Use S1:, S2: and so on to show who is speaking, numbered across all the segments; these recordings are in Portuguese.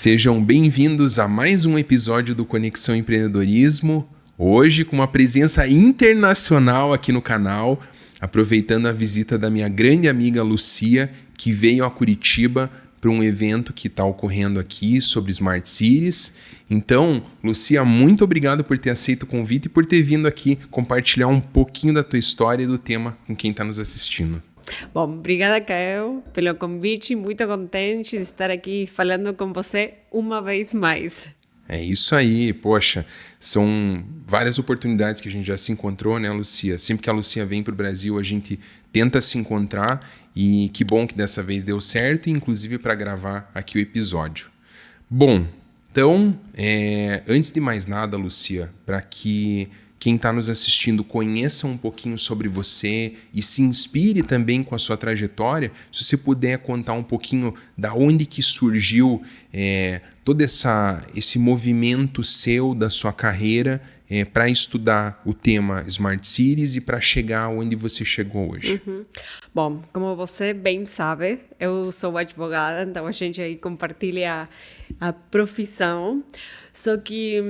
S1: Sejam bem-vindos a mais um episódio do Conexão Empreendedorismo, hoje com uma presença internacional aqui no canal, aproveitando a visita da minha grande amiga Lucia, que veio a Curitiba para um evento que está ocorrendo aqui sobre Smart Cities. Então, Lucia, muito obrigado por ter aceito o convite e por ter vindo aqui compartilhar um pouquinho da tua história e do tema com quem está nos assistindo.
S2: Bom, obrigada, Caio, pelo convite. Muito contente de estar aqui falando com você uma vez mais.
S1: É isso aí, poxa, são várias oportunidades que a gente já se encontrou, né, Lucia? Sempre que a Lucia vem para o Brasil, a gente tenta se encontrar e que bom que dessa vez deu certo, inclusive para gravar aqui o episódio. Bom, então, antes de mais nada, Lucia, para que quem está nos assistindo conheça um pouquinho sobre você e se inspire também com a sua trajetória, se você puder contar um pouquinho da onde que surgiu todo esse movimento seu, da sua carreira, para estudar o tema Smart Cities e para chegar onde você chegou hoje.
S2: Bom, como você bem sabe, eu sou advogada, então a gente aí compartilha a profissão, só que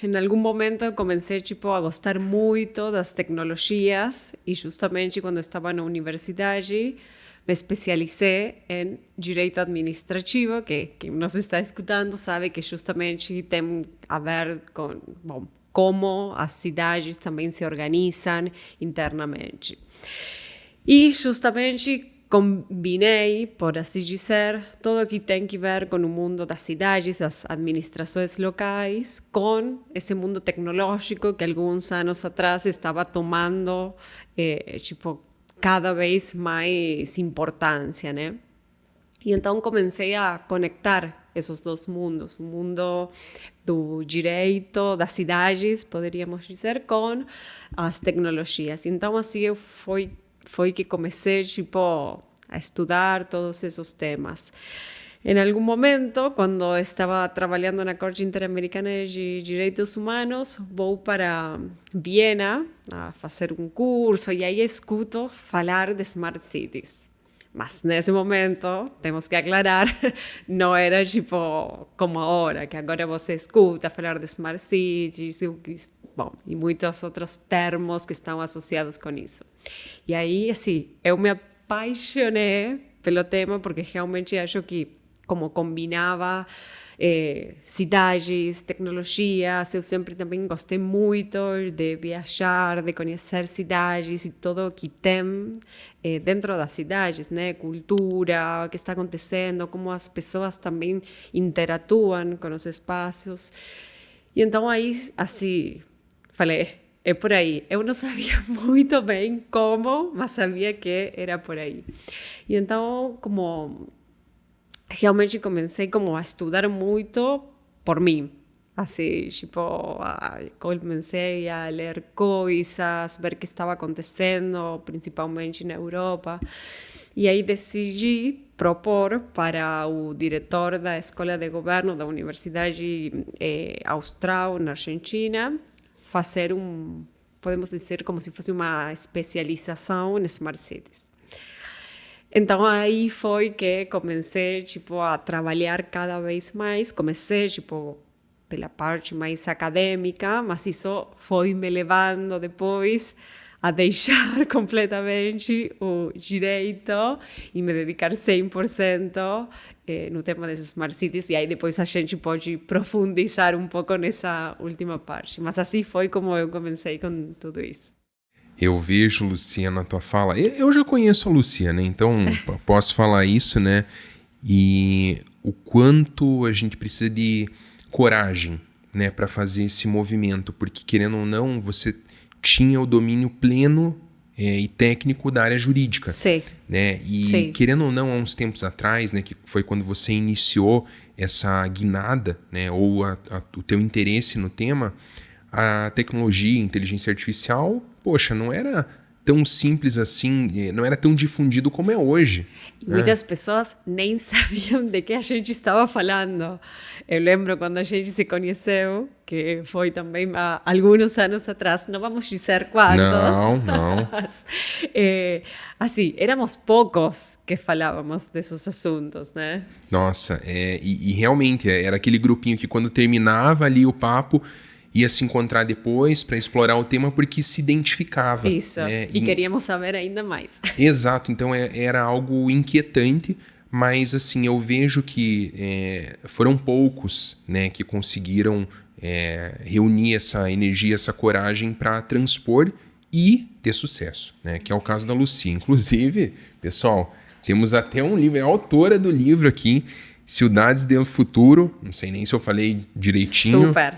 S2: em algum momento eu comecei a gostar muito das tecnologias e justamente quando estava na universidade me especializei em direito administrativo, que quem nos está escutando sabe que justamente tem a ver com como as cidades também se organizam internamente. E justamente combinei, por assim dizer, tudo o que tem que ver com o mundo das cidades, das administrações locais, com esse mundo tecnológico que alguns anos atrás estava tomando cada vez mais importância, né? E então comecei a conectar esses dois mundos, o mundo do direito das cidades, poderíamos dizer, com as tecnologias. Então assim foi que comecei a estudar todos esses temas. Em algum momento, quando estava trabalhando na Corte Interamericana de Direitos Humanos, vou para Viena a fazer um curso e aí escuto falar de Smart Cities. Mas nesse momento, temos que aclarar, não era como agora, que agora você escuta falar de Smart Cities e muitos outros termos que estão associados com isso. E aí, assim, eu me apaixonei pelo tema porque realmente acho que como combinava cidades, tecnologias, eu sempre também gostei muito de viajar, de conhecer cidades e tudo o que tem dentro das cidades, né? Cultura, o que está acontecendo, como as pessoas também interatuam com os espaços. E então aí, assim, falei, é por aí. Eu não sabia muito bem como, mas sabia que era por aí. E então, realmente comecei a estudar muito por mim. Assim, comecei a ler coisas, ver o que estava acontecendo, principalmente na Europa. E aí decidi propor para o diretor da Escola de Governo da Universidade Austral, na Argentina, fazer podemos dizer, como se fosse uma especialização em Smart Cities. Então aí foi que comecei a trabalhar cada vez mais, comecei pela parte mais acadêmica, mas isso foi me levando depois a deixar completamente o direito e me dedicar 100% no tema das Smart Cities, e aí depois a gente pode profundizar um pouco nessa última parte. Mas assim foi como eu comecei com tudo isso.
S1: Eu vejo, Lucia, na tua fala. Eu já conheço a Lucia, né? Então posso falar isso, né? E o quanto a gente precisa de coragem, né, para fazer esse movimento, porque querendo ou não, você tinha o domínio pleno e técnico da área jurídica.
S2: Sim.
S1: Né? E
S2: Sim.
S1: Querendo ou não, há uns tempos atrás, né, que foi quando você iniciou essa guinada, né, ou o teu interesse no tema, a tecnologia, a inteligência artificial, poxa, não era tão simples assim, não era tão difundido como é hoje.
S2: E muitas pessoas nem sabiam de que a gente estava falando. Eu lembro quando a gente se conheceu, que foi também há alguns anos atrás, não vamos dizer quantos.
S1: Não.
S2: Mas, assim, éramos poucos que falávamos desses assuntos, né?
S1: Nossa, e realmente era aquele grupinho que quando terminava ali o papo, ia se encontrar depois para explorar o tema porque se identificava.
S2: Isso,
S1: né?
S2: e queríamos saber ainda mais.
S1: Exato, então era algo inquietante, mas assim, eu vejo que foram poucos, né, que conseguiram reunir essa energia, essa coragem para transpor e ter sucesso, né, que é o caso da Lucia. Inclusive, pessoal, temos até um livro, é a autora do livro aqui, Ciudades del Futuro, não sei nem se eu falei direitinho.
S2: Super.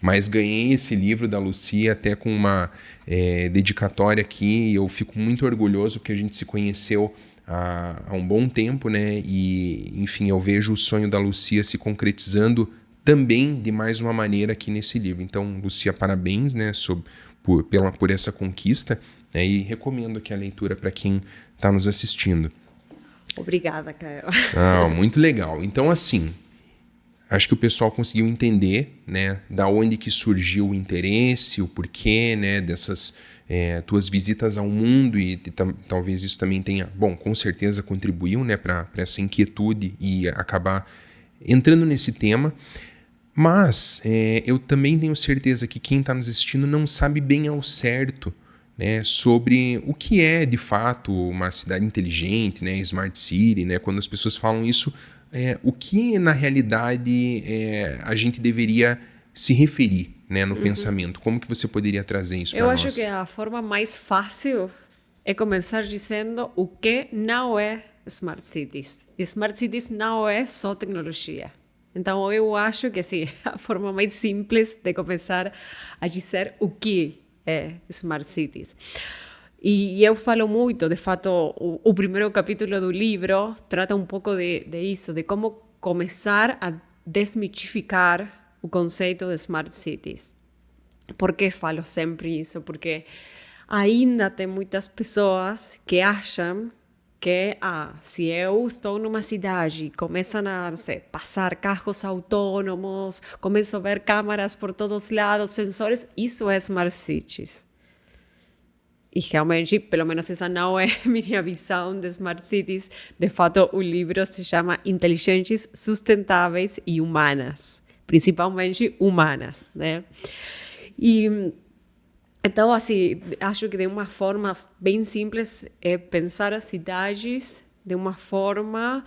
S1: Mas ganhei esse livro da Lucia até com uma dedicatória aqui. E eu fico muito orgulhoso porque a gente se conheceu há um bom tempo, né? E, enfim, eu vejo o sonho da Lucia se concretizando também de mais uma maneira aqui nesse livro. Então, Lucia, parabéns, né? Por essa conquista. Né? E recomendo aqui a leitura para quem está nos assistindo.
S2: Obrigada, Caio.
S1: Muito legal. Então, assim... Acho que o pessoal conseguiu entender, né, da onde que surgiu o interesse, o porquê, né, dessas tuas visitas ao mundo e talvez isso também tenha, bom, com certeza contribuiu, né, para essa inquietude e acabar entrando nesse tema. Mas eu também tenho certeza que quem está nos assistindo não sabe bem ao certo, né, sobre o que é de fato uma cidade inteligente, né, Smart City, né, quando as pessoas falam isso. O que, na realidade, a gente deveria se referir, né, no pensamento? Como que você poderia trazer isso para nós?
S2: Eu acho que a forma mais fácil é começar dizendo o que não é Smart Cities. Smart Cities não é só tecnologia. Então, eu acho que assim, a forma mais simples de começar a dizer o que é Smart Cities. E eu falo muito, de fato, o primeiro capítulo do livro trata um pouco de isso, de como começar a desmitificar o conceito de Smart Cities. Por que falo sempre isso? Porque ainda tem muitas pessoas que acham que se eu estou numa cidade e começam a, não sei, passar carros autônomos, começo a ver câmaras por todos os lados, sensores, isso é Smart Cities. E realmente, pelo menos essa não é minha visão de Smart Cities. De fato, o livro se chama Inteligentes, Sustentáveis e Humanas. Principalmente humanas, né? E então, assim, acho que de uma forma bem simples é pensar as cidades de uma forma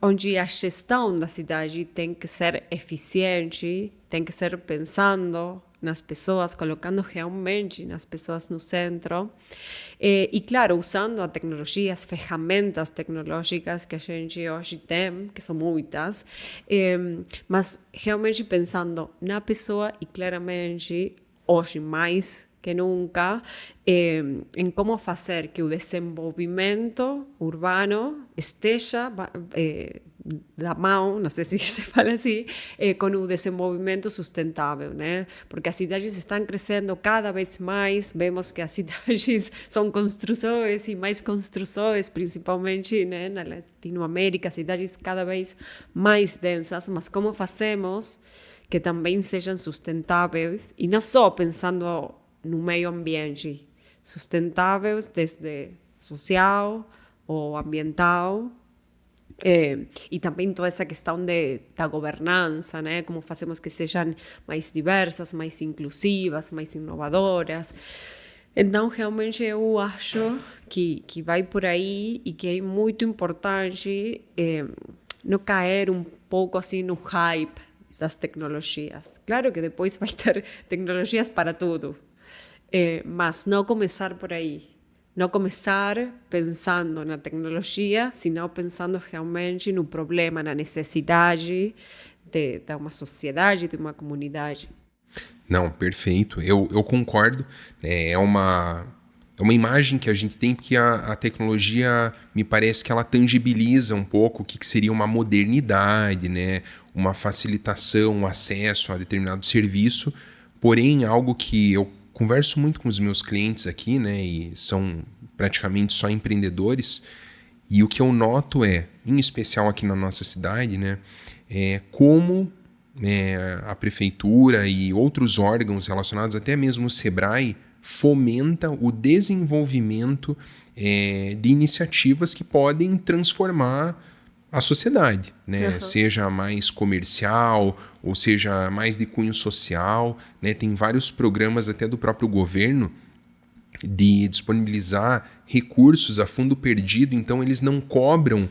S2: onde a gestão da cidade tem que ser eficiente, tem que ser pensando nas pessoas, colocando realmente nas pessoas no centro. E, claro, usando a tecnologia, as ferramentas tecnológicas que a gente hoje tem, que são muitas, mas realmente pensando na pessoa e claramente, hoje mais que nunca, em como fazer que o desenvolvimento urbano esteja da mão, não sei se se fala assim, com o desenvolvimento sustentável, né? Porque as cidades estão crescendo cada vez mais, vemos que as cidades são construções e mais construções, principalmente, né, na Latinoamérica, cidades cada vez mais densas, mas como fazemos que também sejam sustentáveis e não só pensando no meio ambiente, sustentáveis desde social ou ambiental, e também toda essa questão da governança, né? Como fazemos que sejam mais diversas, mais inclusivas, mais inovadoras. Então, realmente, eu acho que vai por aí e que é muito importante não cair um pouco assim no hype das tecnologias. Claro que depois vai ter tecnologias para tudo, mas não começar por aí. Não começar pensando na tecnologia, senão pensando realmente no problema, na necessidade de uma sociedade, de uma comunidade.
S1: Não, perfeito. Eu concordo. É uma imagem que a gente tem, porque a tecnologia, me parece que ela tangibiliza um pouco o que seria uma modernidade, né? Uma facilitação, um acesso a determinado serviço. Porém, algo que eu converso muito com os meus clientes aqui, né, e são praticamente só empreendedores, e o que eu noto em especial aqui na nossa cidade, né, como a prefeitura e outros órgãos relacionados, até mesmo o Sebrae, fomenta o desenvolvimento de iniciativas que podem transformar a sociedade, né? Seja mais comercial ou seja mais de cunho social, né? Tem vários programas até do próprio governo de disponibilizar recursos a fundo perdido, então eles não cobram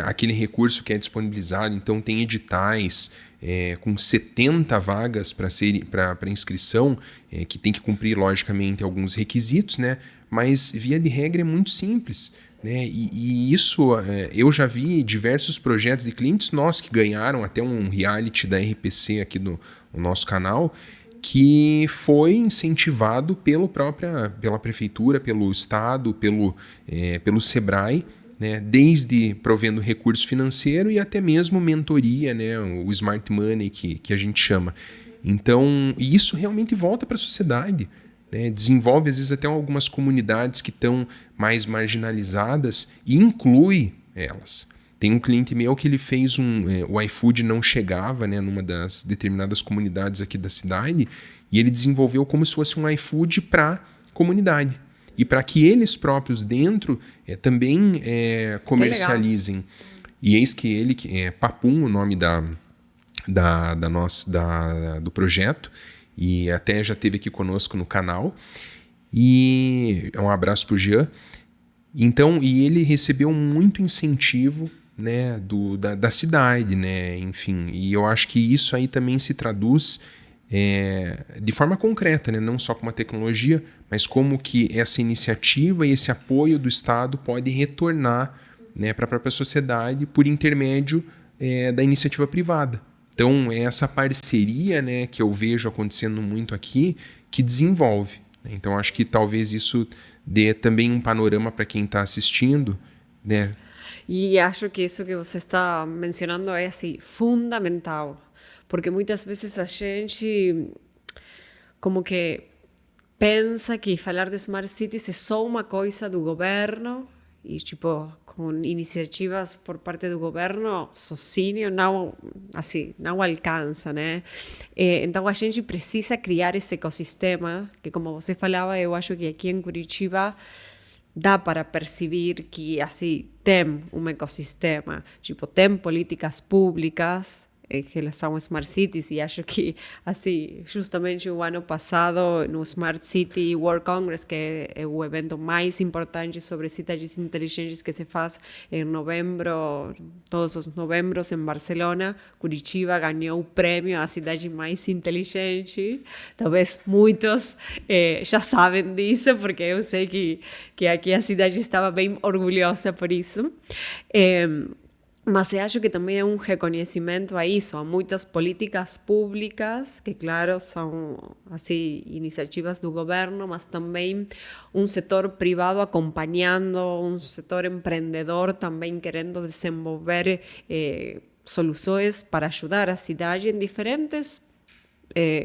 S1: aquele recurso que é disponibilizado, então tem editais com 70 vagas para inscrição, que tem que cumprir logicamente alguns requisitos, né? Mas via de regra é muito simples, né? E isso eu já vi diversos projetos de clientes nossos que ganharam até um reality da RPC aqui no nosso canal, que foi incentivado pela prefeitura, pelo estado, pelo Sebrae, né? Desde provendo recurso financeiro e até mesmo mentoria, né? O Smart Money que a gente chama. Então, isso realmente volta para a sociedade, né? Desenvolve, às vezes, até algumas comunidades que estão mais marginalizadas e inclui elas. Tem um cliente meu que ele fez o iFood não chegava, né, numa das determinadas comunidades aqui da cidade, e ele desenvolveu como se fosse um iFood para comunidade. E para que eles próprios dentro também comercializem. E eis que ele, que é Papum, o nome do projeto, e até já esteve aqui conosco no canal. E um abraço para o Jean. Então, e ele recebeu muito incentivo, né, da cidade, né, enfim. E eu acho que isso aí também se traduz de forma concreta, né, não só com uma tecnologia, mas como que essa iniciativa e esse apoio do Estado pode retornar, né, para a própria sociedade por intermédio da iniciativa privada. Então, é essa parceria, né, que eu vejo acontecendo muito aqui, que desenvolve. Então, acho que talvez isso dê também um panorama para quem está assistindo, né?
S2: E acho que isso que você está mencionando é assim, fundamental, porque muitas vezes a gente como que pensa que falar de Smart Cities é só uma coisa do governo e tipo com iniciativas por parte do governo sozinho não assim não alcança, né? Então a gente precisa criar esse ecossistema que, como você falava, eu acho que aqui em Curitiba dá para perceber que assim tem um ecossistema, tipo tem políticas públicas em relação a Smart Cities, e acho que assim justamente o ano passado no Smart City World Congress, que é o evento mais importante sobre cidades inteligentes que se faz em novembro, todos os novembros em Barcelona, Curitiba ganhou o prêmio à cidade mais inteligente. Talvez muitos já sabem disso, porque eu sei que aqui a cidade estava bem orgulhosa por isso. Mas eu acho que também é um reconhecimento a isso, a muitas políticas públicas, que, claro, são assim, iniciativas do governo, mas também um setor privado acompanhando, um setor empreendedor também querendo desenvolver soluções para ajudar a cidade em diferentes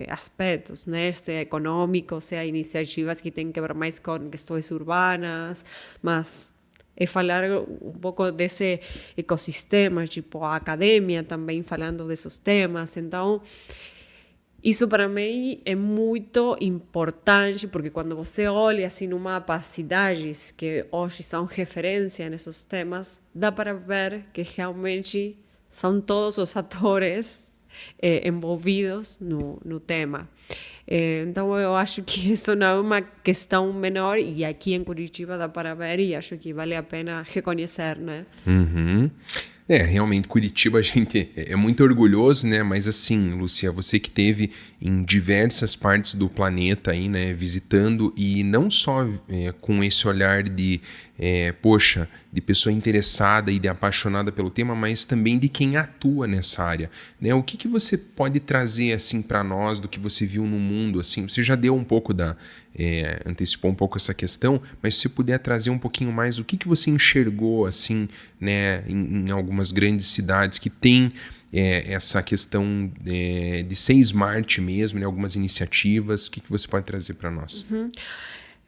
S2: aspectos, né? Seja econômico, seja iniciativas que têm que ver mais com questões urbanas, mas é falar um pouco desse ecossistema, tipo a academia também falando desses temas. Então, isso para mim é muito importante, porque quando você olha assim no mapa as cidades que hoje são referência nesses temas, dá para ver que realmente são todos os atores envolvidos no tema. Então eu acho que isso não é uma questão menor, e aqui em Curitiba dá para ver, e acho que vale a pena reconhecer, né?
S1: Uhum. Realmente, Curitiba a gente é muito orgulhoso, né? Mas assim, Lúcia, você que esteve em diversas partes do planeta aí, né? Visitando, e não só com esse olhar de de pessoa interessada e de apaixonada pelo tema, mas também de quem atua nessa área, né? O que você pode trazer assim para nós do que você viu no mundo? Assim, você já deu um pouco antecipou um pouco essa questão, mas se puder trazer um pouquinho mais o que você enxergou assim, né, em algumas grandes cidades que tem essa questão de ser smart mesmo, né, algumas iniciativas, o que você pode trazer para nós?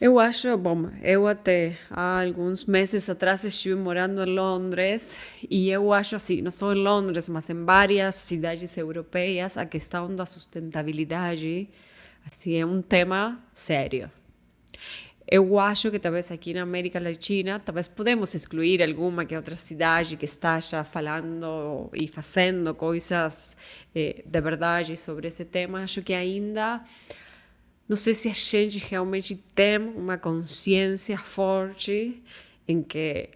S2: Eu acho, bom, eu até há alguns meses atrás estive morando em Londres e eu acho assim, não só em Londres, mas em várias cidades europeias, a questão da sustentabilidade assim, é um tema sério. Eu acho que talvez aqui na América Latina, talvez podemos excluir alguma que outra cidade que está já falando e fazendo coisas de verdade sobre esse tema. Acho que ainda, não sei se a gente realmente tem uma consciência forte em que,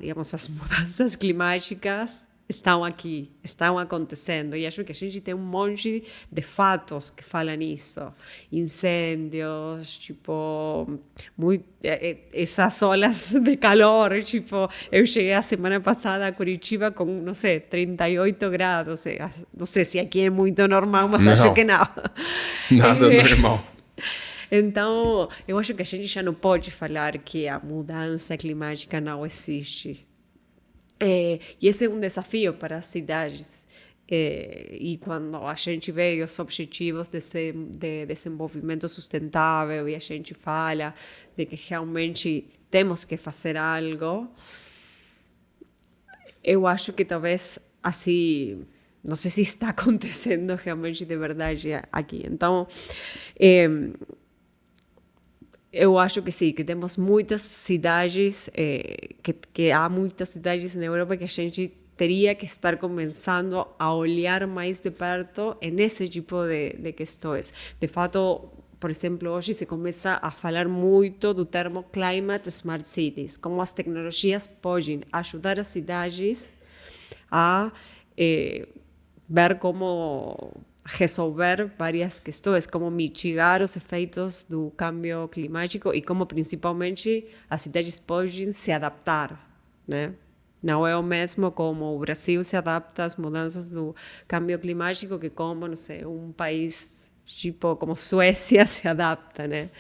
S2: digamos, as mudanças climáticas estão aqui, estão acontecendo. E acho que a gente tem um monte de fatos que falam nisso. Incêndios, tipo, essas olas de calor. Tipo, eu cheguei a semana passada a Curitiba com, não sei, 38 graus. Não sei se aqui é muito normal, mas
S1: Não,
S2: acho que não.
S1: nada normal.
S2: Então, eu acho que a gente já não pode falar que a mudança climática não existe. E esse é um desafio para as cidades. E quando a gente vê os objetivos de desenvolvimento sustentável e a gente fala de que realmente temos que fazer algo, eu acho que talvez assim, não sei se está acontecendo realmente de verdade aqui. Então, eu acho que sim, que temos muitas cidades, que há muitas cidades na Europa que a gente teria que estar começando a olhar mais de perto nesse tipo de questões. De fato, por exemplo, hoje se começa a falar muito do termo Climate Smart Cities, como as tecnologias podem ajudar as cidades a ver como resolver várias questões, como mitigar os efeitos do câmbio climático e como principalmente as cidades podem se adaptar, né? Não é o mesmo como o Brasil se adapta às mudanças do câmbio climático que como, não sei, um país tipo como Suécia se adapta, né?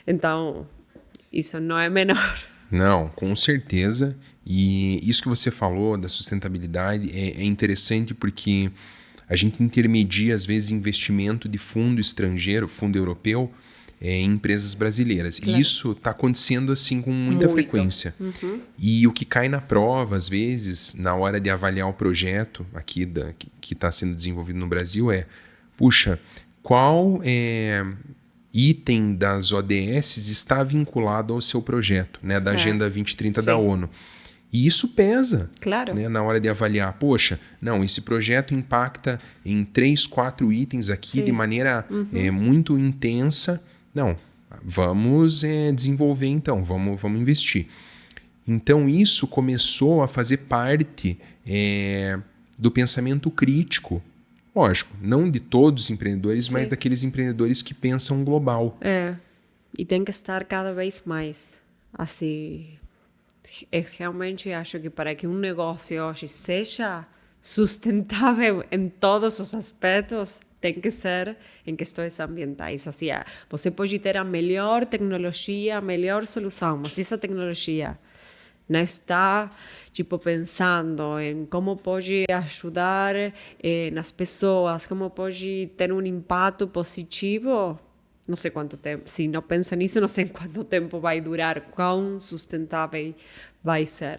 S2: Então, isso não é menor.
S1: Não, com certeza. E isso que você falou da sustentabilidade é interessante porque a gente intermedia, às vezes, investimento de fundo estrangeiro, fundo europeu, em empresas brasileiras. Claro. E isso está acontecendo assim com muita frequência. Uhum. E o que cai na prova, às vezes, na hora de avaliar o projeto aqui que está sendo desenvolvido no Brasil puxa, qual item das ODS está vinculado ao seu projeto, né, da Agenda 2030 da ONU? E isso pesa,
S2: claro,
S1: né, na hora de avaliar. Poxa, não, esse projeto impacta em 3, 4 itens aqui de maneira muito intensa. Não, vamos desenvolver então, vamos investir. Então isso começou a fazer parte do pensamento crítico. Lógico, não de todos os empreendedores, mas daqueles empreendedores que pensam global.
S2: E tem que estar cada vez mais assim. Eu realmente acho que para que um negócio hoje seja sustentável em todos os aspectos, tem que ser em questões ambientais. Assim, você pode ter a melhor tecnologia, a melhor solução, mas essa tecnologia não está tipo pensando em como pode ajudar nas pessoas, como pode ter um impacto positivo. Não sei quanto tempo, se não pensa nisso, não sei quanto tempo vai durar, quão sustentável vai ser.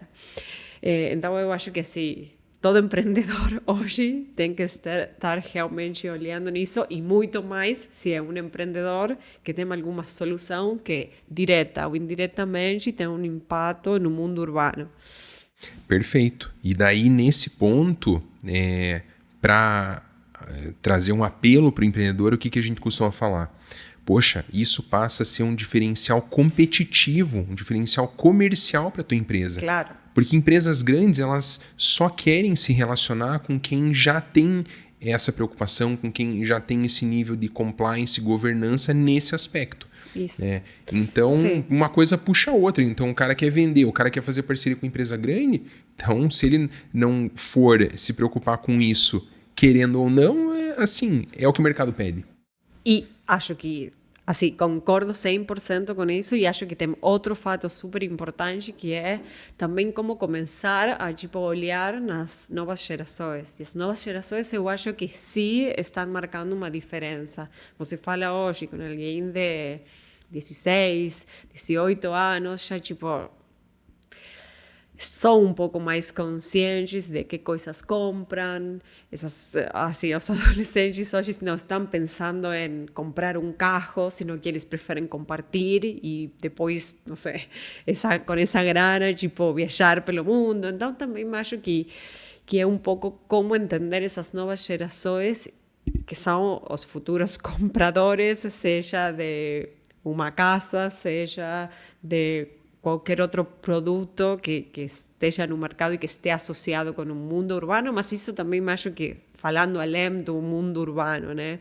S2: Então, eu acho que assim, todo empreendedor hoje tem que estar realmente olhando nisso e muito mais se é um empreendedor que tem alguma solução que, direta ou indiretamente, tem um impacto no mundo urbano.
S1: Perfeito. E daí, nesse ponto, para trazer um apelo para o empreendedor, o que a gente costuma falar? Poxa, isso passa a ser um diferencial competitivo, um diferencial comercial para a tua empresa.
S2: Claro.
S1: Porque empresas grandes, elas só querem se relacionar com quem já tem essa preocupação, com quem já tem esse nível de compliance e governança nesse aspecto.
S2: Isso.
S1: Então, uma coisa puxa a outra. Então, o cara quer vender, o cara quer fazer parceria com empresa grande. Então, se ele não for se preocupar com isso, querendo ou não, é o que o mercado pede.
S2: E acho que assim, concordo 100% com isso e acho que tem outro fato super importante que é também como começar a tipo, olhar nas novas gerações. E as novas gerações eu acho que sim estão marcando uma diferença. Você fala hoje com alguém de 16, 18 anos, já tipo são um pouco mais conscientes de que coisas compram. Essas, assim, os adolescentes hoje não estão pensando em comprar um carro, sino que eles preferem compartilhar e depois, não sei, com essa grana, tipo, viajar pelo mundo. Então, também acho que é um pouco como entender essas novas gerações, que são os futuros compradores, seja de uma casa, seja de qualquer outro produto que esteja no mercado e que esteja associado com o mundo urbano, mas isso também acho que, falando além do mundo urbano, né,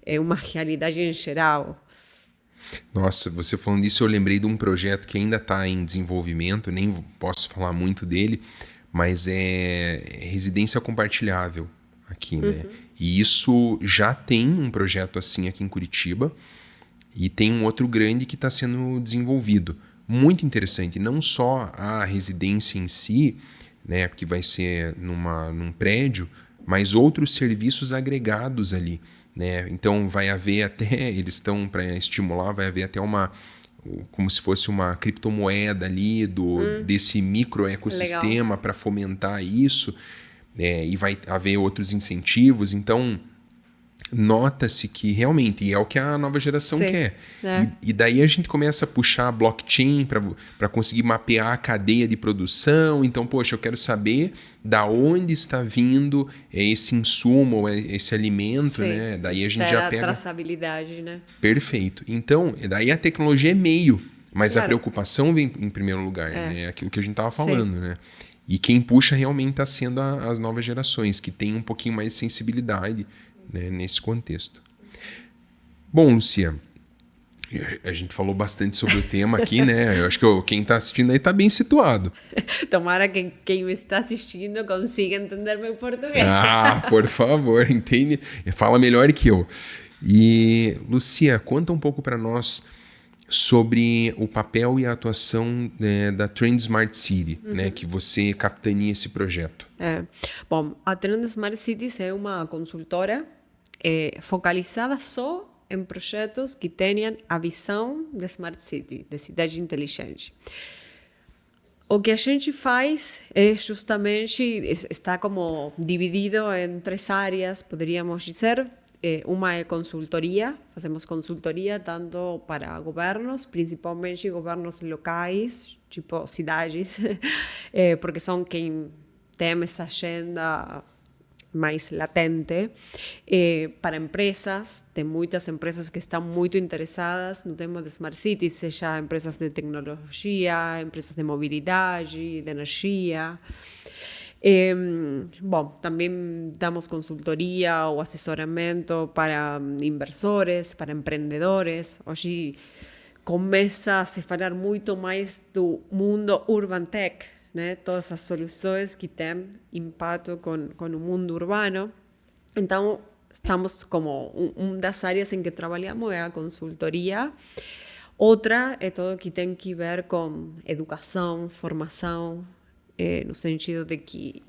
S2: é uma realidade em geral.
S1: Nossa, você falando isso, eu lembrei de um projeto que ainda está em desenvolvimento, nem posso falar muito dele, mas é residência compartilhável aqui, né? E isso já tem um projeto assim aqui em Curitiba e tem um outro grande que está sendo desenvolvido. Muito interessante, não só a residência em si, né, porque vai ser num prédio, mas outros serviços agregados ali, né? Então vai haver até, eles estão para estimular, vai haver até como se fosse uma criptomoeda ali desse microecossistema para fomentar isso, e vai haver outros incentivos, então nota-se que realmente é o que a nova geração
S2: Sim,
S1: quer.
S2: é.
S1: E daí a gente começa a puxar a blockchain para conseguir mapear a cadeia de produção. Então, poxa, eu quero saber da onde está vindo esse insumo, esse alimento,
S2: Sim.
S1: né? Daí a gente já pega...
S2: traçabilidade, né?
S1: Perfeito. Então, daí a tecnologia é meio, mas
S2: Claro.
S1: a preocupação vem em primeiro lugar, né? Aquilo que a gente estava falando, né? E quem puxa realmente está sendo as novas gerações, que têm um pouquinho mais de sensibilidade, né, nesse contexto. Bom, Lucia, a gente falou bastante sobre o tema aqui, né? Eu acho que quem está assistindo aí está bem situado.
S2: Tomara que quem me está assistindo consiga entender meu português.
S1: Ah, por favor, entende? Fala melhor que eu. E, Lucia, conta um pouco para nós sobre o papel e a atuação da Trend Smart City, né, que você capitania esse projeto.
S2: Bom, a Trend Smart Cities é uma consultora focalizada só em projetos que tenham a visão de Smart City, de cidade inteligente. O que a gente faz é justamente, está como dividido em 3 áreas, poderíamos dizer. Uma é consultoria, fazemos consultoria tanto para governos, principalmente governos locais, tipo cidades, porque são quem tem essa agenda mais latente. Para empresas, tem muitas empresas que estão muito interessadas no tema de Smart Cities, seja empresas de tecnologia, empresas de mobilidade, de energia. Bom, também damos consultoria ou assessoramento para inversores, para empreendedores. Hoje começa a se falar muito mais do mundo urban tech, né? Todas as soluções que têm impacto com o mundo urbano. Então, estamos como uma das áreas em que trabalhamos é a consultoria. Outra é tudo que tem que ver com educação, formação, no sentido de que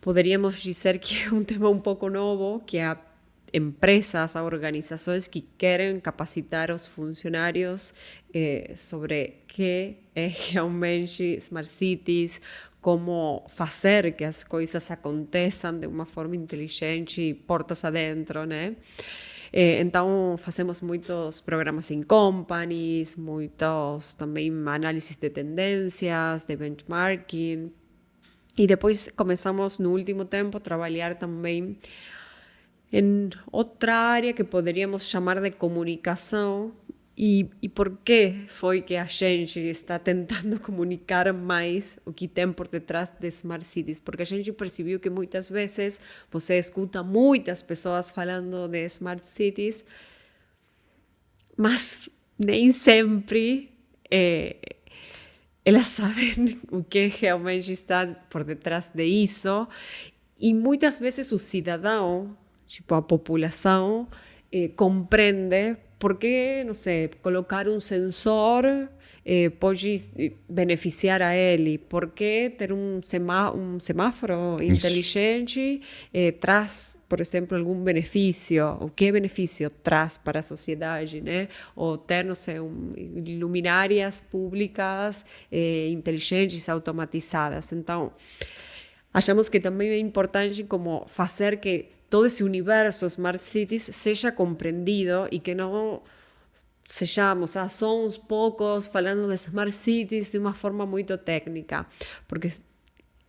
S2: poderíamos dizer que é um tema um pouco novo, que há empresas, há organizações que querem capacitar os funcionários sobre o que é realmente Smart Cities, como fazer que as coisas aconteçam de uma forma inteligente, portas adentro, né? Então, fazemos muitos programas em companies, muitos também análises de tendências, de benchmarking. E depois começamos, no último tempo, a trabalhar também em outra área que poderíamos chamar de comunicação. E por que foi que a gente está tentando comunicar mais o que tem por detrás de Smart Cities? Porque a gente percebeu que muitas vezes você escuta muitas pessoas falando de Smart Cities, mas nem sempre elas sabem o que realmente está por detrás de isso. E muitas vezes o cidadão, tipo a população, compreende por que, não sei, colocar um sensor pode beneficiar a ele? Por que ter um semáforo inteligente traz, por exemplo, algum benefício? O que benefício traz para a sociedade, né? Ou ter, não sei, luminárias públicas inteligentes, automatizadas. Então, achamos que também é importante como fazer que todo esse universo Smart Cities seja compreendido e que não sejamos só uns poucos falando de Smart Cities de uma forma muito técnica, porque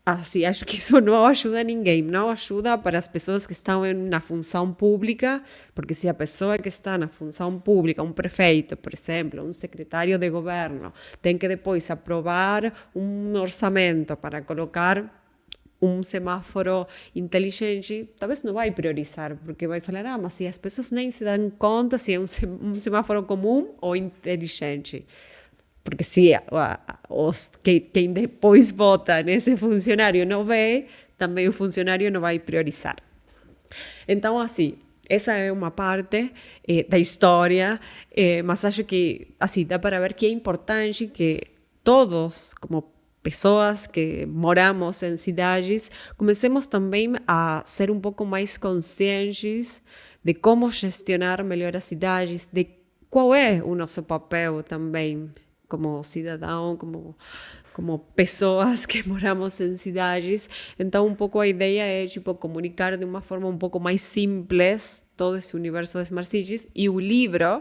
S2: assim, acho que isso não ajuda a ninguém, não ajuda para as pessoas que estão na função pública, porque se a pessoa que está na função pública, um prefeito, por exemplo, um secretário de governo, tem que depois aprovar um orçamento para colocar um semáforo inteligente, talvez não vai priorizar, porque vai falar, mas se as pessoas nem se dão conta se é um semáforo comum ou inteligente. Porque se quem depois vota nesse funcionário não vê, também o funcionário não vai priorizar. Então, assim, essa é uma parte da história, mas acho que assim, dá para ver que é importante que todos, como pessoas que moramos em cidades, comecemos também a ser um pouco mais conscientes de como gestionar melhor as cidades, de qual é o nosso papel também como cidadão, como pessoas que moramos em cidades. Então, um pouco a ideia é tipo, comunicar de uma forma um pouco mais simples todo esse universo de Smart Cities, e o livro,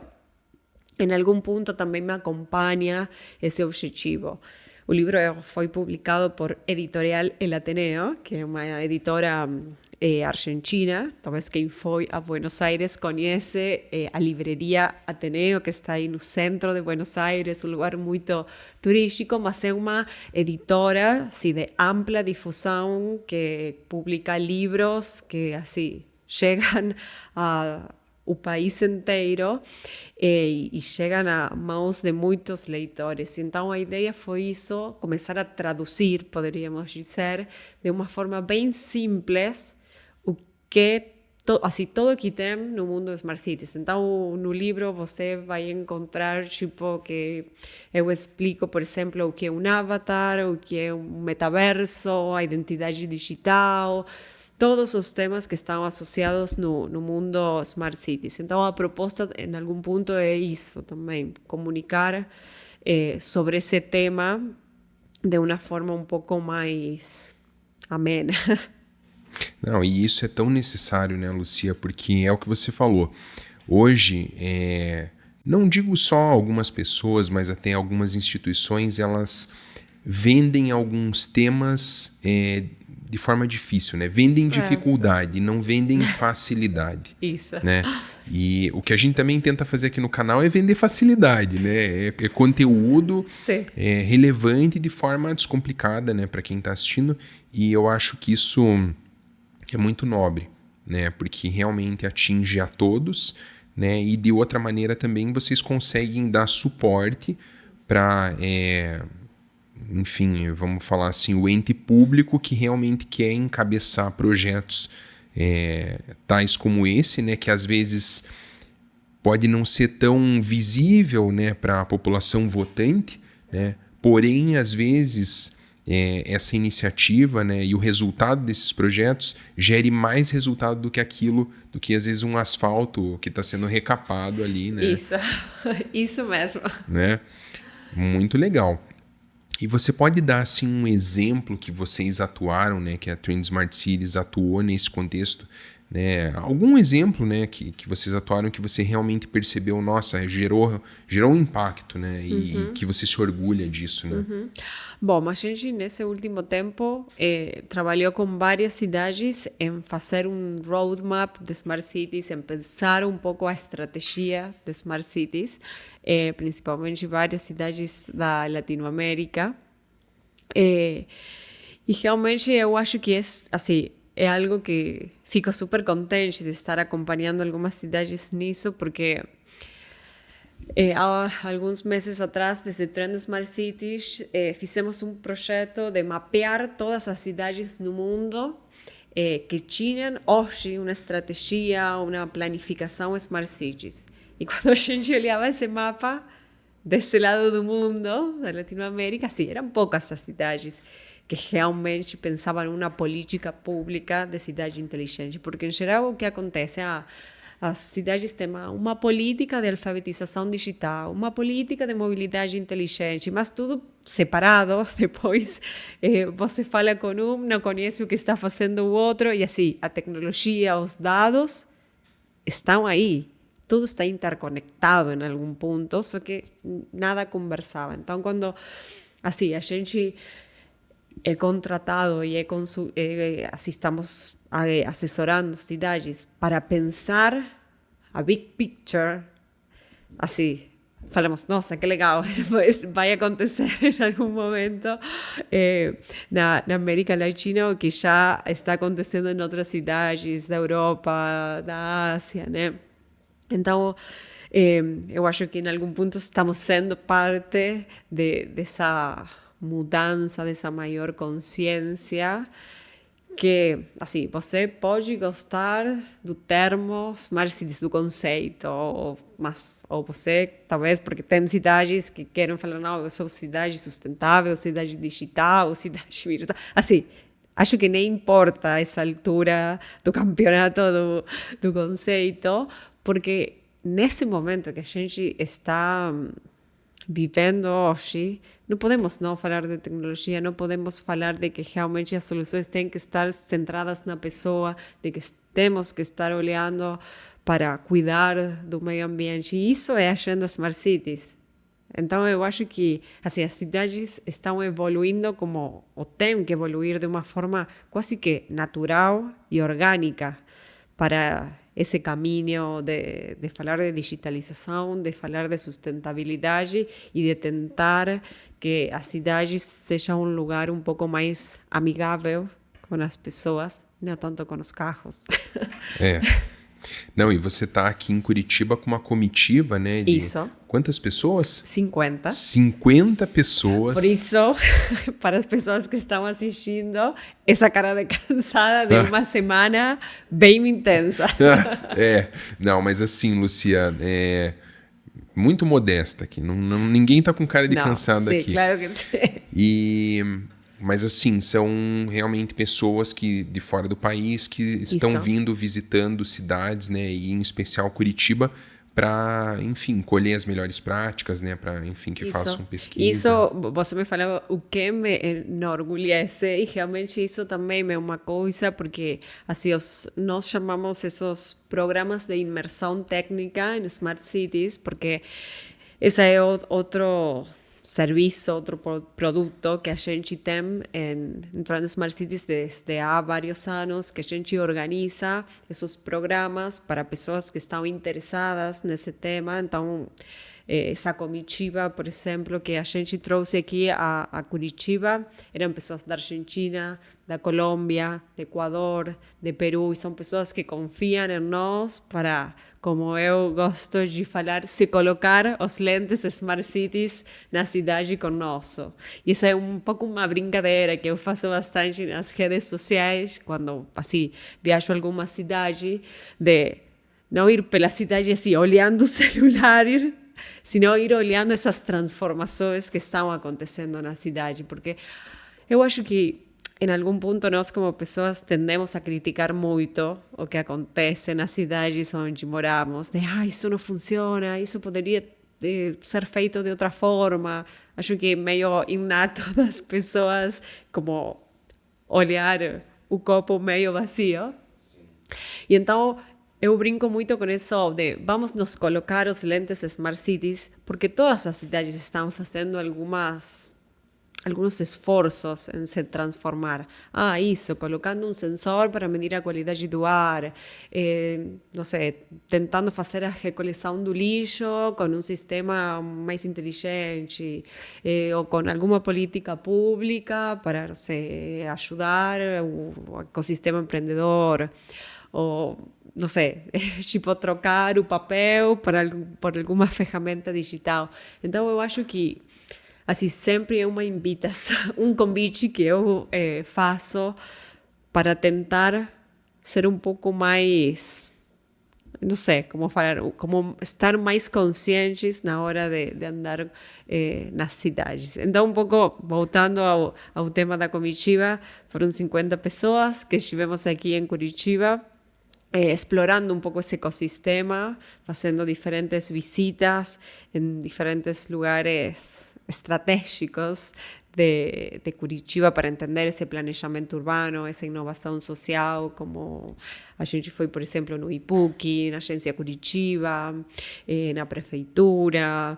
S2: em algum ponto, também me acompanha esse objetivo. O livro foi publicado por Editorial El Ateneo, que é uma editora argentina. Talvez quem foi a Buenos Aires conhece a livraria Ateneo, que está aí no centro de Buenos Aires, um lugar muito turístico, mas é uma editora assim, de ampla difusão, que publica livros que assim, chegam o país inteiro e chegam a mãos de muitos leitores. Então, a ideia foi isso, começar a traduzir, poderíamos dizer, de uma forma bem simples, o que assim, tudo que tem no mundo das Smart Cities. Então, no livro você vai encontrar, tipo, que eu explico, por exemplo, o que é um avatar, o que é um metaverso, a identidade digital, todos os temas que estão associados no mundo Smart Cities. Então, a proposta, em algum ponto, é isso também, comunicar sobre esse tema de uma forma um pouco mais amena.
S1: Não, e isso é tão necessário, né, Lucia? Porque é o que você falou. Hoje, não digo só algumas pessoas, mas até algumas instituições, elas vendem alguns temas de forma difícil, né? Vendem dificuldade, não vendem facilidade.
S2: Isso.
S1: Né? E o que a gente também tenta fazer aqui no canal é vender facilidade, né? É conteúdo relevante de forma descomplicada, né, para quem está assistindo. E eu acho que isso é muito nobre, né? Porque realmente atinge a todos, né? E de outra maneira também vocês conseguem dar suporte para enfim, vamos falar assim, o ente público que realmente quer encabeçar projetos tais como esse, né, que às vezes pode não ser tão visível, né, para a população votante, né, porém, às vezes, essa iniciativa, né, e o resultado desses projetos gere mais resultado do que aquilo, do que às vezes um asfalto que está sendo recapado ali, né?
S2: Isso mesmo.
S1: Né? Muito legal. E você pode dar assim um exemplo que vocês atuaram, né, que a Trend Smart Cities atuou nesse contexto, né? Algum exemplo, né, que vocês atuaram que você realmente percebeu, nossa, gerou um impacto, né, e que você se orgulha disso, né?
S2: Bom, a gente nesse último tempo trabalhou com várias cidades em fazer um roadmap de Smart Cities, em pensar um pouco a estratégia de Smart Cities, principalmente várias cidades da Latinoamérica. E realmente eu acho que assim, é algo que fico super contente de estar acompanhando algumas cidades nisso, porque há alguns meses atrás, desde Trend Smart Cities, fizemos um projeto de mapear todas as cidades no mundo que tinham hoje uma estratégia, uma planificação Smart Cities. E quando a gente olhava esse mapa desse lado do mundo, da Latinoamérica, sim, eram poucas as cidades que realmente pensavam numa política pública de cidade inteligente. Porque, em geral, o que acontece? As cidades têm uma política de alfabetização digital, uma política de mobilidade inteligente, mas tudo separado. Depois você fala com um, não conhece o que está fazendo o outro, e assim, a tecnologia, os dados estão aí. Tudo está interconectado em algum ponto, só que nada conversava. Então, quando assim, a gente é contratado e assim, estamos assessorando cidades para pensar a big picture, assim, falamos, nossa, que legal, vai acontecer em algum momento na América Latina, o que já está acontecendo em outras cidades da Europa, da Ásia, né? Então, eu acho que em algum ponto estamos sendo parte dessa mudança, dessa maior consciência, que, assim, você pode gostar do termo Smart Cities, do conceito, ou você, talvez, porque tem cidades que querem falar, não, eu sou cidade sustentável, cidade digital, cidade virtual, assim, acho que nem importa essa altura do campeonato do conceito, porque nesse momento que a gente está vivendo hoje, não podemos não falar de tecnologia, não podemos falar de que realmente as soluções têm que estar centradas na pessoa, de que temos que estar olhando para cuidar do meio ambiente. E isso é a agenda Smart Cities. Então, eu acho que assim, as cidades estão evoluindo como, ou têm que evoluir de uma forma quase que natural e orgânica para esse caminho de falar de digitalização, de falar de sustentabilidade e de tentar que as cidades sejam um lugar um pouco mais amigável com as pessoas, não tanto com os carros.
S1: É. Não, e você está aqui em Curitiba com uma comitiva, né? De
S2: Isso.
S1: Quantas pessoas?
S2: 50.
S1: 50 pessoas.
S2: Por isso, para as pessoas que estão assistindo, essa cara de cansada de uma semana bem intensa.
S1: Não, mas assim, Lucia, muito modesta aqui. Ninguém tá com cara de cansado
S2: sim,
S1: aqui.
S2: Claro que sim.
S1: Mas assim, são realmente pessoas que de fora do país que estão
S2: Isso.
S1: vindo visitando cidades, né, e em especial Curitiba, para, enfim, colher as melhores práticas, né, para, enfim, que façam pesquisa.
S2: Isso, você me falava o que me enorgulhece, e realmente isso também é uma coisa, porque assim, nós chamamos esses programas de imersão técnica em Smart Cities, porque esse é outro serviço, outro produto que a gente tem em Trans Smart Cities desde há vários anos, que a gente organiza esses programas para pessoas que estão interessadas nesse tema. Então, essa comitiva, por exemplo, que a gente trouxe aqui a Curitiba, eram pessoas da Argentina, da Colômbia, do Equador, de Peru, e são pessoas que confiam em nós para, como eu gosto de falar, se colocar os lentes Smart Cities na cidade conosco. E isso é um pouco uma brincadeira que eu faço bastante nas redes sociais, quando, assim, viajo a alguma cidade, de não ir pela cidade assim, olhando o celular, sino ir olhando essas transformações que estão acontecendo na cidade, porque eu acho que em algum ponto nós como pessoas tendemos a criticar muito o que acontece nas cidades onde moramos, de isso não funciona, isso poderia ser feito de outra forma. Acho que é meio inato das pessoas como olhar o copo meio vazio. Sim. E então eu brinco muito com isso de vamos nos colocar os lentes Smart Cities, porque todas as cidades estão fazendo alguns esforços em se transformar. Isso, colocando um sensor para medir a qualidade do ar, não sei, tentando fazer a recoleção do lixo com um sistema mais inteligente, ou com alguma política pública para, não sei, ajudar o ecossistema empreendedor, ou, não sei, tipo trocar o papel por alguma ferramenta digital. Então, eu acho que assim, sempre é uma invitação, um convite que eu faço para tentar ser um pouco mais não sei como falar, como estar mais conscientes na hora de andar nas cidades. Então, um pouco voltando ao tema da comitiva, foram 50 pessoas que estivemos aqui em Curitiba, explorando un poco ese ecosistema, haciendo diferentes visitas en diferentes lugares estratégicos de Curitiba para entender esse planejamento urbano, essa inovação social, como a gente foi, por exemplo, no IPUC, na Agência Curitiba, na Prefeitura,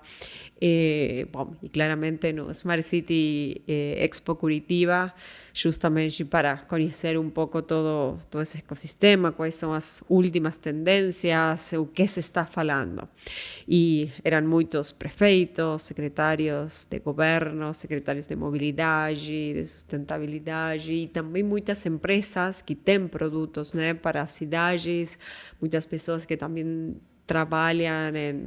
S2: bom, e claramente no Smart City Expo Curitiba, justamente para conhecer um pouco todo esse ecossistema, quais são as últimas tendências, o que se está falando. E eram muitos prefeitos, secretários de governo, secretários de mobilidade, de sustentabilidade e também muitas empresas que têm produtos, né, para as cidades, muitas pessoas que também trabalham em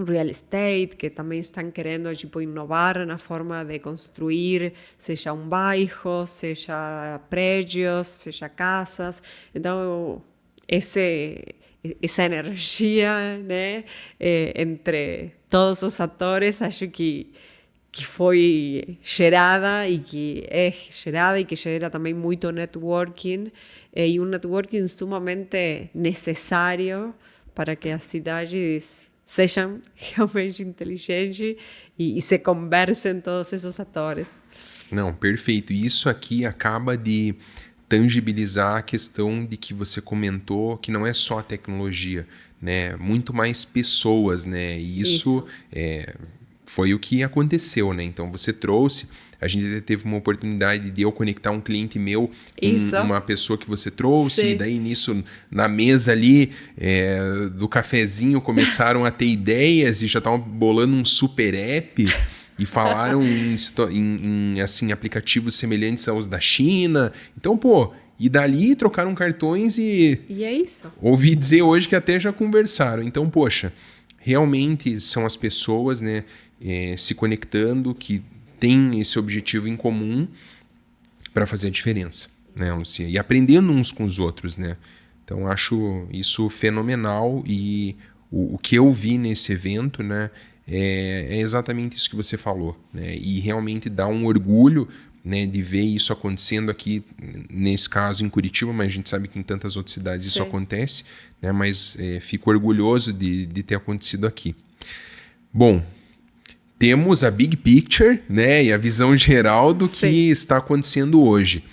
S2: real estate, que também estão querendo tipo, inovar na forma de construir, seja um bairro, seja prédios, seja casas. Então, essa energia, né, entre todos os atores, acho que foi gerada e que é gerada e que gera também muito networking, e um networking sumamente necessário para que as cidades sejam realmente inteligentes e se conversem todos esses atores.
S1: Não, perfeito. E isso aqui acaba de tangibilizar a questão de que você comentou, que não é só a tecnologia, né? Muito mais pessoas, né? E isso. Foi o que aconteceu, né? Então você trouxe, a gente teve uma oportunidade de eu conectar um cliente meu com uma pessoa que você trouxe, Sim. E daí nisso, na mesa ali do cafezinho, começaram a ter ideias e já estavam bolando um super app e falaram em assim, aplicativos semelhantes aos da China. Então, pô, e dali trocaram cartões e
S2: é isso.
S1: Ouvi dizer hoje que até já conversaram. Então, poxa, realmente são as pessoas, né, se conectando, que têm esse objetivo em comum para fazer a diferença, né, Lucia? E aprendendo uns com os outros, né? Então, acho isso fenomenal e o que eu vi nesse evento, né, é exatamente isso que você falou, né? E realmente dá um orgulho, né, de ver isso acontecendo aqui, nesse caso em Curitiba, mas a gente sabe que em tantas outras cidades isso acontece, né, mas fico orgulhoso de ter acontecido aqui. Bom, temos a big picture, né, e a visão geral do que está acontecendo hoje.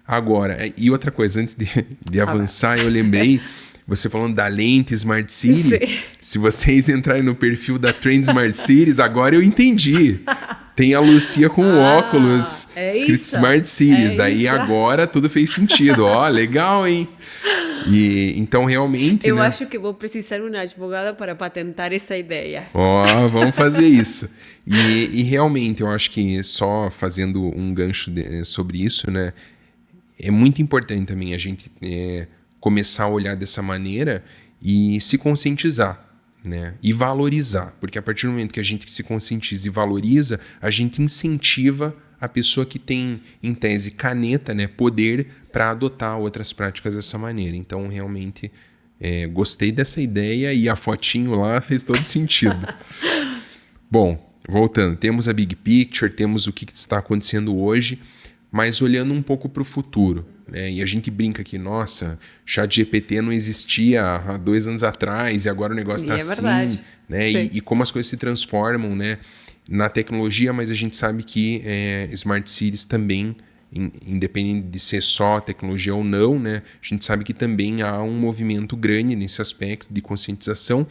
S1: Agora, e outra coisa, antes de avançar, eu lembrei, você falando da lente Smart City, Sim. Se vocês entrarem no perfil da Trend Smart Cities, agora eu entendi. Tem a Lucia com óculos escrito isso. Smart Cities. Daí isso. Agora tudo fez sentido. Ó, legal, hein? E, então, realmente...
S2: Eu acho que vou precisar de uma advogada para patentar essa ideia.
S1: Ó, vamos fazer isso. E realmente, eu acho que só fazendo um gancho sobre isso, né? É muito importante também a gente começar a olhar dessa maneira e se conscientizar. Né? E valorizar, porque a partir do momento que a gente se conscientiza e valoriza, a gente incentiva a pessoa que tem, em tese, caneta, né, poder para adotar outras práticas dessa maneira. Então, realmente, gostei dessa ideia e a fotinho lá fez todo sentido. Bom, voltando, temos a big picture, temos o que está acontecendo hoje, mas olhando um pouco para o futuro. Né? E a gente brinca que, nossa, ChatGPT não existia há 2 anos atrás e agora o negócio está assim.
S2: Verdade.
S1: Né? E como as coisas se transformam, né, na tecnologia, mas a gente sabe que Smart Cities também, independente de ser só tecnologia ou não, né, a gente sabe que também há um movimento grande nesse aspecto de conscientização.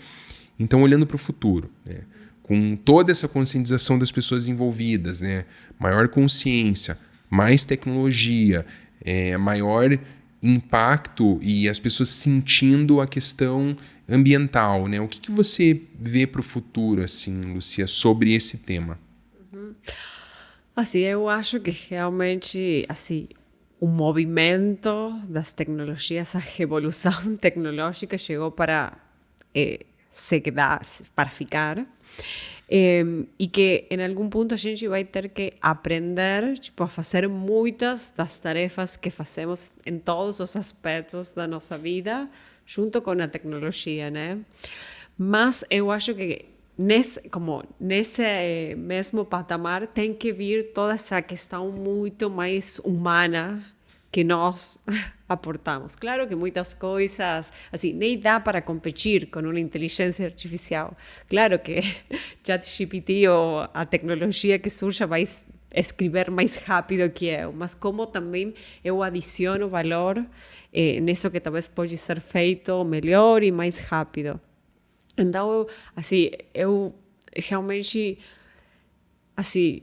S1: Então, olhando para o futuro, né, com toda essa conscientização das pessoas envolvidas, né, maior consciência, mais tecnologia, maior impacto e as pessoas sentindo a questão ambiental, né? O que você vê para o futuro, assim, Lucia, sobre esse tema?
S2: Assim, eu acho que realmente, assim, o movimento das tecnologias, a revolução tecnológica chegou para se quedar, para ficar. E que em algum ponto a gente vai ter que aprender tipo, a fazer muitas das tarefas que fazemos em todos os aspectos da nossa vida junto com a tecnologia, né? Mas eu acho que nesse mesmo patamar tem que vir toda essa questão muito mais humana que nós aportamos. Claro que muitas coisas, assim, nem dá para competir com uma inteligência artificial. Claro que ChatGPT ou a tecnologia que surja vai escrever mais rápido que eu, mas como também eu adiciono valor nisso que talvez pode ser feito melhor e mais rápido. Então, assim, eu realmente, assim,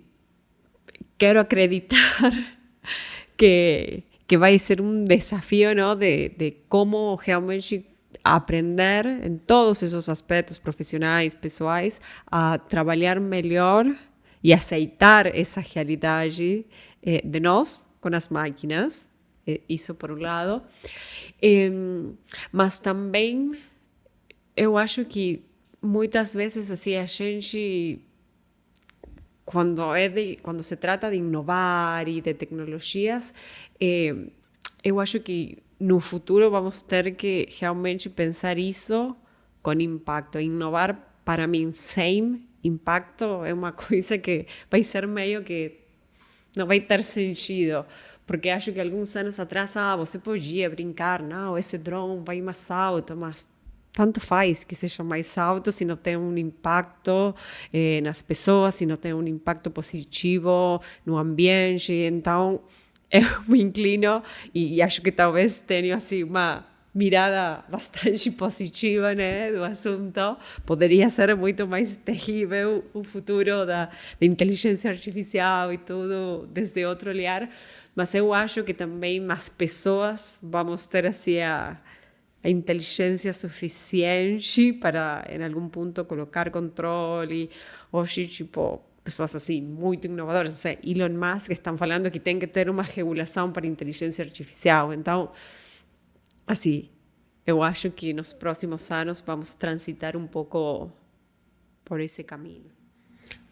S2: quero acreditar que vai ser um desafio, não, de como realmente aprender em todos esses aspectos profissionais, pessoais, a trabalhar melhor e aceitar essa realidade de nós com as máquinas, isso por um lado, mas também eu acho que muitas vezes assim a gente quando se trata de inovar e de tecnologias, eu acho que no futuro vamos ter que realmente pensar isso com impacto. Inovar, para mim, sem impacto é uma coisa que vai ser meio que não vai ter sentido. Porque acho que alguns anos atrás, você podia brincar, não, esse drone vai mais alto, mas tanto faz que seja mais alto se não tem um impacto nas pessoas, se não tem um impacto positivo no ambiente. Então, eu me inclino e acho que talvez tenha assim uma mirada bastante positiva, né, do assunto. Poderia ser muito mais terrível o futuro da inteligência artificial e tudo desde outro olhar, mas eu acho que também as pessoas vamos ter assim a inteligência suficiente para, em algum ponto, colocar controle. Hoje, tipo, pessoas assim, muito inovadoras. Ou seja, Elon Musk estão falando que tem que ter uma regulação para a inteligência artificial. Então, assim, eu acho que nos próximos anos vamos transitar um pouco por esse caminho.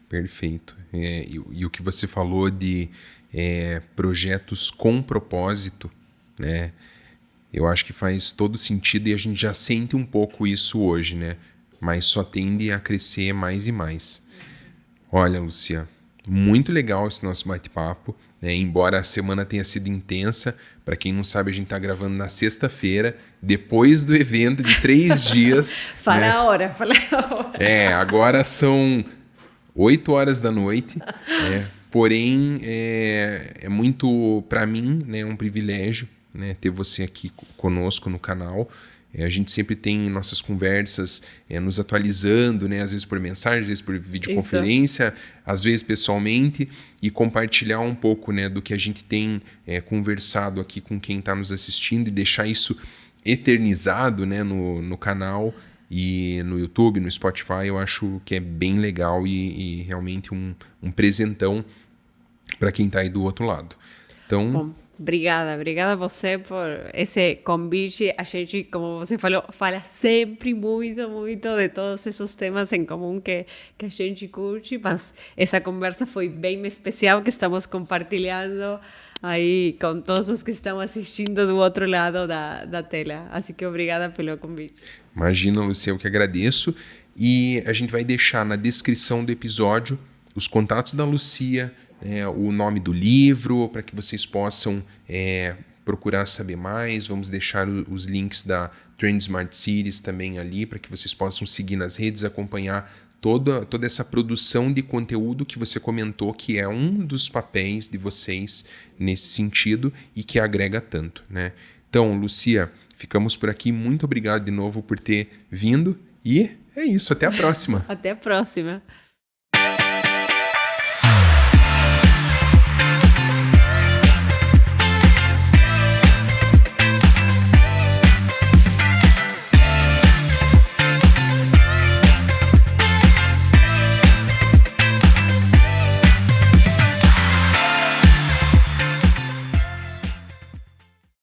S1: Perfeito. E o que você falou de projetos com propósito, né? Eu acho que faz todo sentido e a gente já sente um pouco isso hoje, né? Mas só tende a crescer mais e mais. Olha, Lúcia, muito legal esse nosso bate-papo, né? Embora a semana tenha sido intensa, para quem não sabe, a gente tá gravando na sexta-feira, depois do evento de 3 dias.
S2: Fala
S1: né?
S2: a hora, fala a hora.
S1: Agora são 8 horas da noite, né? Porém, é muito, para mim, né, um privilégio, né, ter você aqui conosco no canal. A gente sempre tem nossas conversas nos atualizando, né, às vezes por mensagem, às vezes por videoconferência, isso. Às vezes pessoalmente, e compartilhar um pouco, né, do que a gente tem conversado aqui com quem está nos assistindo e deixar isso eternizado, né, no canal e no YouTube, no Spotify. Eu acho que é bem legal e realmente um presentão para quem está aí do outro lado. Então...
S2: Bom. Obrigada a você por esse convite. A gente, como você falou, fala sempre muito de todos esses temas em comum que a gente curte, mas essa conversa foi bem especial que estamos compartilhando aí com todos os que estão assistindo do outro lado da tela. Assim que obrigada pelo convite.
S1: Imagina, Lucia, eu que agradeço. E a gente vai deixar na descrição do episódio os contatos da Lucia, o nome do livro, para que vocês possam procurar saber mais. Vamos deixar os links da Trend Smart Cities também ali, para que vocês possam seguir nas redes, acompanhar toda essa produção de conteúdo que você comentou, que é um dos papéis de vocês nesse sentido e que agrega tanto, né? Então, Lucia, ficamos por aqui. Muito obrigado de novo por ter vindo e é isso. Até a próxima.
S2: Até a próxima.